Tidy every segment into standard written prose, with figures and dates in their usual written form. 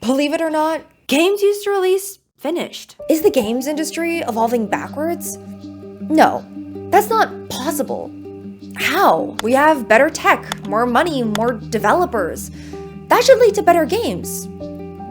Believe it or not, games used to release finished. Is the games industry evolving backwards? No, that's not possible. How? We have better tech, more money, more developers. That should lead to better games,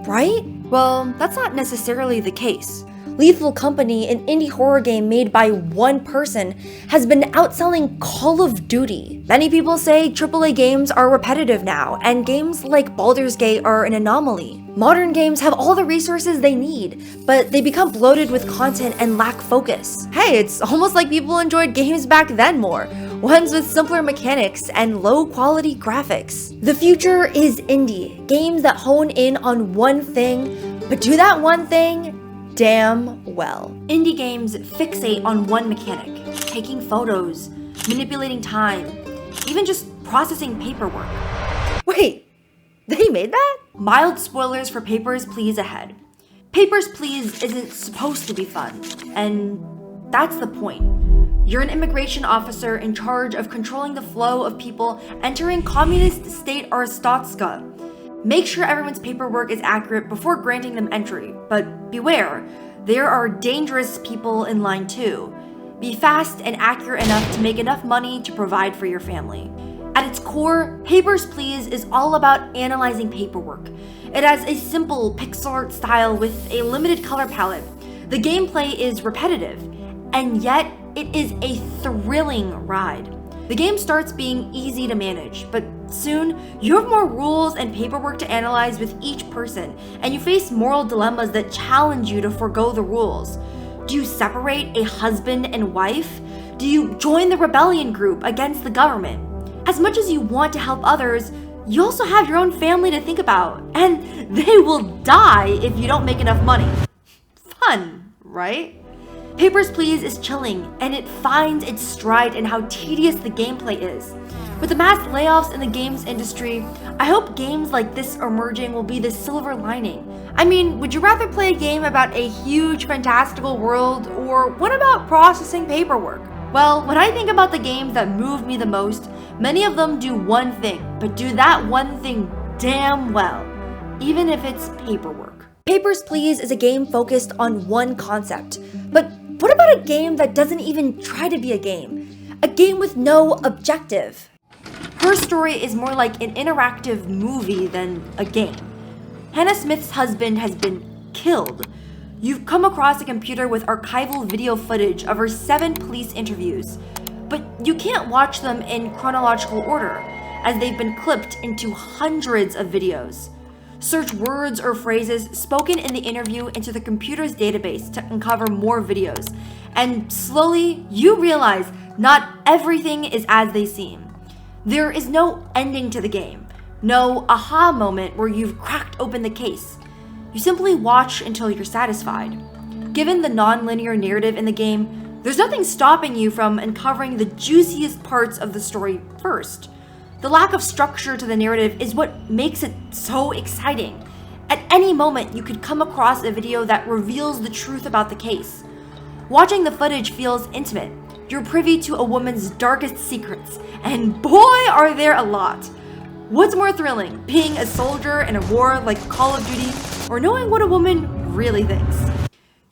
right? Well, that's not necessarily the case. Lethal Company, an indie horror game made by one person, has been outselling Call of Duty. Many people say AAA games are repetitive now, and games like Baldur's Gate are an anomaly. Modern games have all the resources they need, but they become bloated with content and lack focus. Hey, it's almost like people enjoyed games back then more. Ones with simpler mechanics and low-quality graphics. The future is indie, games that hone in on one thing, but do that one thing damn well. Indie games fixate on one mechanic, taking photos, manipulating time, even just processing paperwork. Wait, they made that? Mild spoilers for Papers, Please ahead. Papers, Please isn't supposed to be fun, and that's the point. You're an immigration officer in charge of controlling the flow of people entering communist state Arstotzka. Make sure everyone's paperwork is accurate before granting them entry, but beware, there are dangerous people in line too. Be fast and accurate enough to make enough money to provide for your family. At its core, Papers, Please is all about analyzing paperwork. It has a simple pixel art style with a limited color palette. The gameplay is repetitive, and yet it is a thrilling ride. The game starts being easy to manage, but soon you have more rules and paperwork to analyze with each person, and you face moral dilemmas that challenge you to forgo the rules. Do you separate a husband and wife? Do you join the rebellion group against the government? As much as you want to help others, you also have your own family to think about, and they will die if you don't make enough money. Fun, right? Papers, Please is chilling, and it finds its stride in how tedious the gameplay is. With the mass layoffs in the games industry, I hope games like this emerging will be the silver lining. I mean, would you rather play a game about a huge, fantastical world, or one about processing paperwork? Well, when I think about the games that move me the most, many of them do one thing, but do that one thing damn well, even if it's paperwork. Papers, Please is a game focused on one concept, but what about a game that doesn't even try to be a game? A game with no objective. Her Story is more like an interactive movie than a game. Hannah Smith's husband has been killed. You've come across a computer with archival video footage of her 7 police interviews, but you can't watch them in chronological order, as they've been clipped into hundreds of videos. Search words or phrases spoken in the interview into the computer's database to uncover more videos, and slowly you realize not everything is as they seem. There is no ending to the game, no aha moment where you've cracked open the case. You simply watch until you're satisfied. Given the non-linear narrative in the game, there's nothing stopping you from uncovering the juiciest parts of the story first. The lack of structure to the narrative is what makes it so exciting. At any moment, you could come across a video that reveals the truth about the case. Watching the footage feels intimate. You're privy to a woman's darkest secrets, and boy, are there a lot. What's more thrilling, being a soldier in a war like Call of Duty, or knowing what a woman really thinks?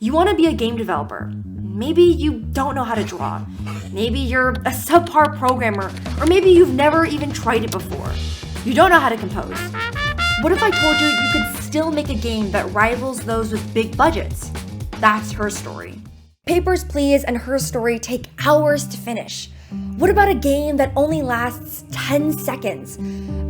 You want to be a game developer. Maybe you don't know how to draw. Maybe you're a subpar programmer, or maybe you've never even tried it before. You don't know how to compose. What if I told you you could still make a game that rivals those with big budgets? That's Her Story. Papers, Please and Her Story take hours to finish. What about a game that only lasts 10 seconds?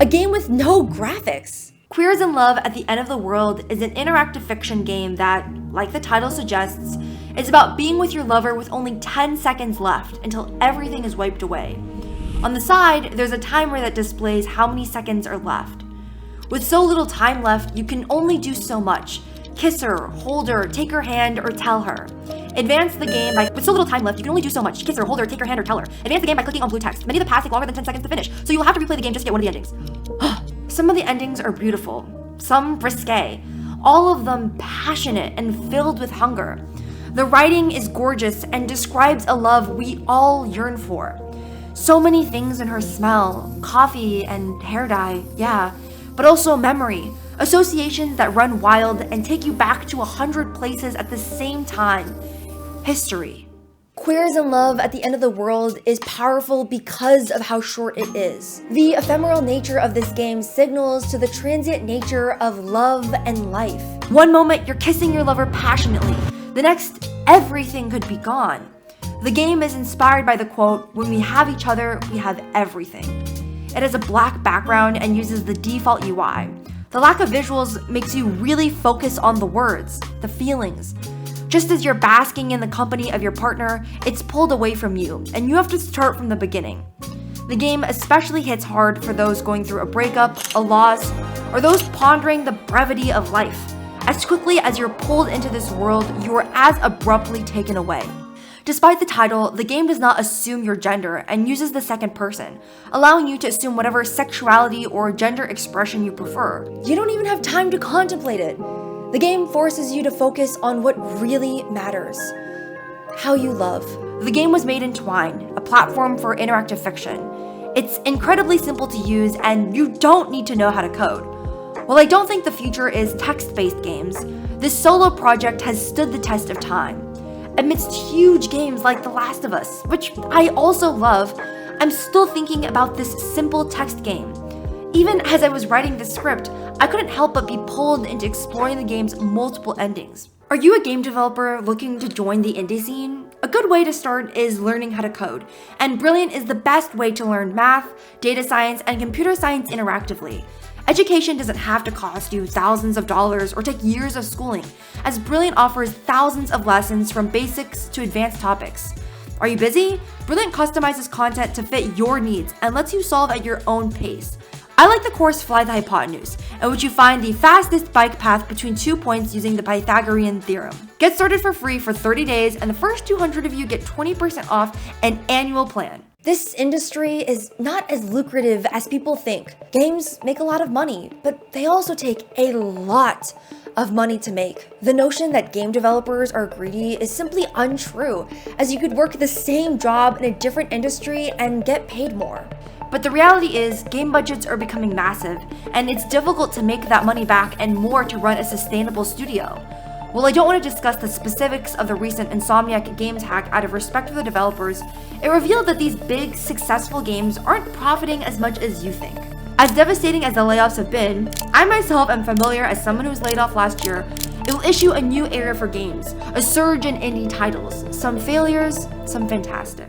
A game with no graphics? Queers in Love at the End of the World is an interactive fiction game that, like the title suggests, is about being with your lover with only 10 seconds left until everything is wiped away. On the side, there's a timer that displays how many seconds are left. With so little time left, you can only do so much. Kiss her, hold her, take her hand, or tell her. Advance the game by, with so little time left, you can only do so much. Kiss her, hold her, take her hand, or tell her. Advance the game by clicking on blue text. Many of the paths take longer than 10 seconds to finish, so you'll have to replay the game just to get one of the endings. Some of the endings are beautiful, some risque, all of them passionate and filled with hunger. The writing is gorgeous and describes a love we all yearn for. So many things in her smell, coffee and hair dye, yeah, but also memory, Associations that run wild and take you back to 100 places at the same time. History. Queers in Love at the End of the World is powerful because of how short it is. The ephemeral nature of this game signals to the transient nature of love and life. One moment you're kissing your lover passionately, the next everything could be gone. The game is inspired by the quote, "When we have each other, we have everything." It has a black background and uses the default UI. The lack of visuals makes you really focus on the words, the feelings. Just as you're basking in the company of your partner, it's pulled away from you, and you have to start from the beginning. The game especially hits hard for those going through a breakup, a loss, or those pondering the brevity of life. As quickly as you're pulled into this world, you are as abruptly taken away. Despite the title, the game does not assume your gender and uses the second person, allowing you to assume whatever sexuality or gender expression you prefer. You don't even have time to contemplate it. The game forces you to focus on what really matters. How you love. The game was made in Twine, a platform for interactive fiction. It's incredibly simple to use and you don't need to know how to code. While I don't think the future is text-based games, this solo project has stood the test of time. Amidst huge games like The Last of Us, which I also love, I'm still thinking about this simple text game. Even as I was writing this script, I couldn't help but be pulled into exploring the game's multiple endings. Are you a game developer looking to join the indie scene? A good way to start is learning how to code, and Brilliant is the best way to learn math, data science, and computer science interactively. Education doesn't have to cost you thousands of dollars or take years of schooling, as Brilliant offers thousands of lessons from basics to advanced topics. Are you busy? Brilliant customizes content to fit your needs and lets you solve at your own pace. I like the course Fly the Hypotenuse, in which you find the fastest bike path between 2 points using the Pythagorean theorem. Get started for free for 30 days, and the first 200 of you get 20% off an annual plan. This industry is not as lucrative as people think. Games make a lot of money, but they also take a lot of money to make. The notion that game developers are greedy is simply untrue, as you could work the same job in a different industry and get paid more. But the reality is, game budgets are becoming massive, and it's difficult to make that money back and more to run a sustainable studio. While I don't want to discuss the specifics of the recent Insomniac Games hack out of respect for the developers, it revealed that these big, successful games aren't profiting as much as you think. As devastating as the layoffs have been, I myself am familiar as someone who was laid off last year. It will issue a new era for games, a surge in indie titles, some failures, some fantastic.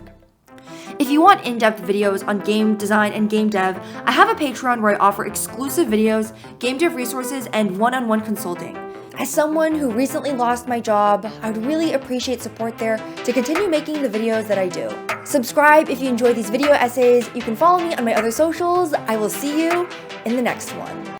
If you want in-depth videos on game design and game dev, I have a Patreon where I offer exclusive videos, game dev resources, and one-on-one consulting. As someone who recently lost my job, I would really appreciate support there to continue making the videos that I do. Subscribe if you enjoy these video essays. You can follow me on my other socials. I will see you in the next one.